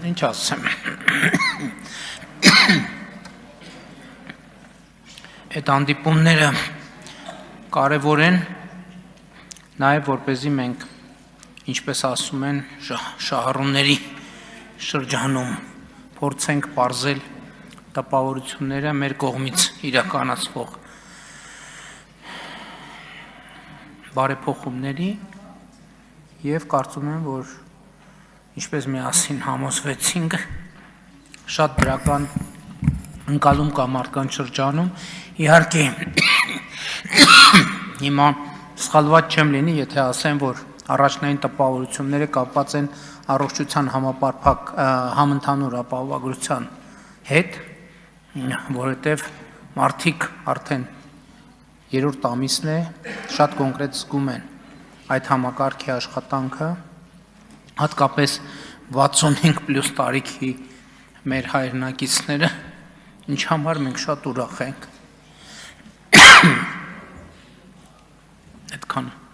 Ինչ ասեմ։ Այդ հանդիպումները կարևոր են նաև որպեսզի մենք, ինչպես ասում են, շահառուների շրջանում փորձենք պարզել տպավորությունները մեր կողմից իրականացվող բարեփոխումների եւ կարծում եմ, որ ինչպես միասին համոզվեցինք, շատ դրական ընկալում կա մարդկանց շրջանում, իհարկե հիմա սխալված չեմ լինի, եթե ասեմ, որ առաջնային տպավորությունները կապված են առողջության համընդհանուր ապահովագրության հետ, որովհետև մարդիկ արդեն երրորդ ամիսն է շատ կոնկրետ զգում են այդ համակարգի աշխատանքը, հատկապես 65+ տարիքի մեր հայրենակիցները, ինչ համար մենք շատ ուրախ ենք։ Այդքանը։